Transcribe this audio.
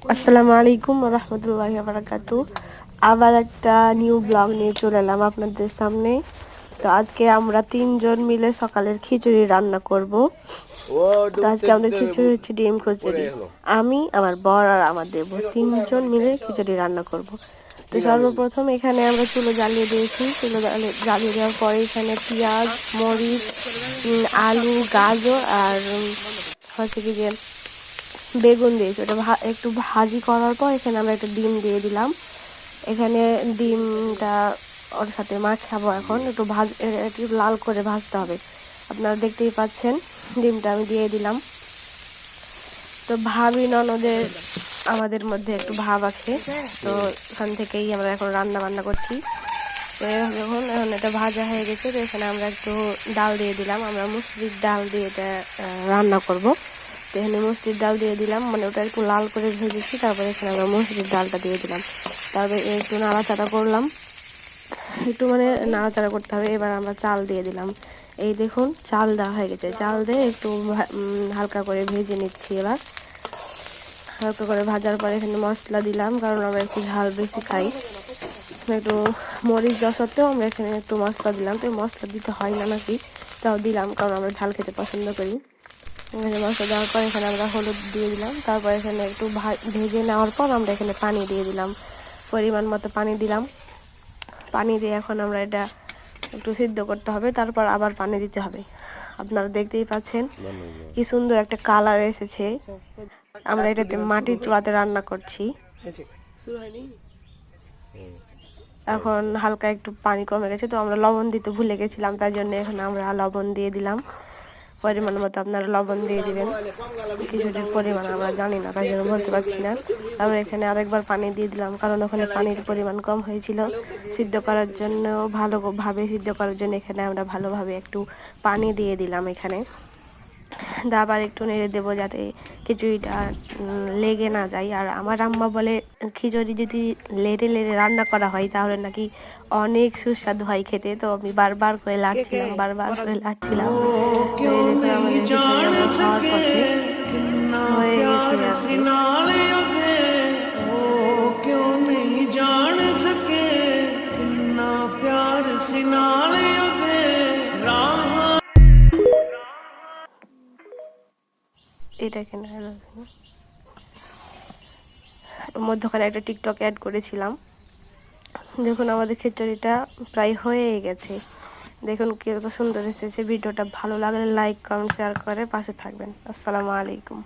আসসালামু আলাইকুম ওয়া রাহমাতুল্লাহি ওয়া বারাকাতু। আবার একটা নিউ ব্লগ নিয়ে চলে এলাম আপনাদের সামনে। তো আজকে আমরা তিনজন মিলে সকালের খিচুড়ি রান্না করব। তো আজকে আমাদের খিচুড়ি হচ্ছে ডিম খিচুড়ি। আমি, আমার বর আর আমার দেবর তিনজন মিলে খিচুড়ি রান্না করব। তো সর্বপ্রথম এখানে আমরা চুলো জ্বালিয়ে দিয়েছি। চুলো জ্বালিয়ে দেওয়ার পরে এখানে পেঁয়াজ, মরিচ, আলু, গাজর আর হচ্ছে কি যে বেগুন দিয়েছি। ওটা একটু ভাজি করার পর এখানে আমরা একটা ডিম দিয়ে দিলাম। এখানে ডিমটা ওর সাথে মাখাবো। এখন একটু লাল করে ভাজতে হবে। আপনারা দেখতেই পাচ্ছেন ডিমটা আমি দিয়ে দিলাম। তো ভাবি ননদের আমাদের মধ্যে একটু ভাব আছে, তো এখান থেকেই আমরা এখন রান্না বান্না করছি। তো এখন এটা ভাজা হয়ে গেছে। তো এখানে আমরা একটু ডাল দিয়ে দিলাম। আমরা মুসুরির ডাল দিয়ে এটা রান্না করব। তো এখানে মসুরির ডাল দিয়ে দিলাম, মানে ওটা একটু লাল করে ভেজেছি। তারপরে এখানে আমরা মসুরির ডালটা দিয়ে দিলাম। তারপরে একটু নাড়াচাড়া করলাম, একটু মানে নাড়াচাড়া করতে হবে। এবার আমরা চাল দিয়ে দিলাম। এই দেখুন চাল দেওয়া হয়ে গেছে। চাল দিয়ে একটু হালকা করে ভেজে নিচ্ছি। এবার হালকা করে ভাজার পরে এখানে মশলা দিলাম, কারণ আমরা একটু ঝাল বেশি খাই। একটু মরিচ দেওয়া সত্ত্বেও আমরা এখানে একটু মশলা দিলাম। তো মশলা দিতে হয় না নাকি, তাও দিলাম কারণ আমরা ঝাল খেতে পছন্দ করি। এখানে মশলা দেওয়ার পর এখানে আমরা হলুদ দিয়ে দিলাম। তারপর এখানে একটু ভেজে নেওয়ার পর আমরা এখানে পানি দিয়ে দিলাম, পরিমাণ মতো পানি দিলাম। পানি দিয়ে এখন আমরা এটা একটু সিদ্ধ করতে হবে, তারপর আবার পানি দিতে হবে। আপনারা দেখতেই পাচ্ছেন কি সুন্দর একটা কালার এসেছে। আমরা এটাতে মাটির চুলাতে রান্না করছি। এখন হালকা একটু পানি কমে গেছে, তো আমরা লবণ দিতে ভুলে গেছিলাম, তাই জন্য এখন আমরা লবণ দিয়ে দিলাম পরিমাণ মতো। আপনারা লবণ দিয়ে দিবেন। খিচুড়ির পরিমাণ আমরা জানি না, তাই জন্য বলতে পারছি না। তারপর এখানে আরেকবার পানি দিয়ে দিলাম, কারণ ওখানে পানির পরিমাণ কম হয়েছিল। সিদ্ধ করার জন্য ভালোভাবে সিদ্ধ করার জন্য এখানে আমরা ভালোভাবে একটু পানি দিয়ে দিলাম। এখানে আবার একটু নেড়ে দেবো যাতে খিচুড়িটা লেগে না যায়। আর আমার আম্মা বলে খিচুড়ি যদি লেড়ে লেড়ে রান্না করা হয় তাহলে নাকি অনেক সুস্বাদু হয় খেতে। তো আমি বারবার করে লাড়ছিলাম। তো এই দেখুন আমাদের খিচুড়ি আমার খাওয়ার পথে হয়ে গেছে আর কি। এটা কেন মধ্যখানে একটা টিকটক অ্যাড করেছিলাম। দেখুন আমাদের খিচুড়িটা প্রায় হয়ে গেছে। দেখুন কত সুন্দর এসেছে। ভিডিওটা ভালো লাগলে লাইক, কমেন্ট, শেয়ার করে পাশে থাকবেন। আসসালামু আলাইকুম।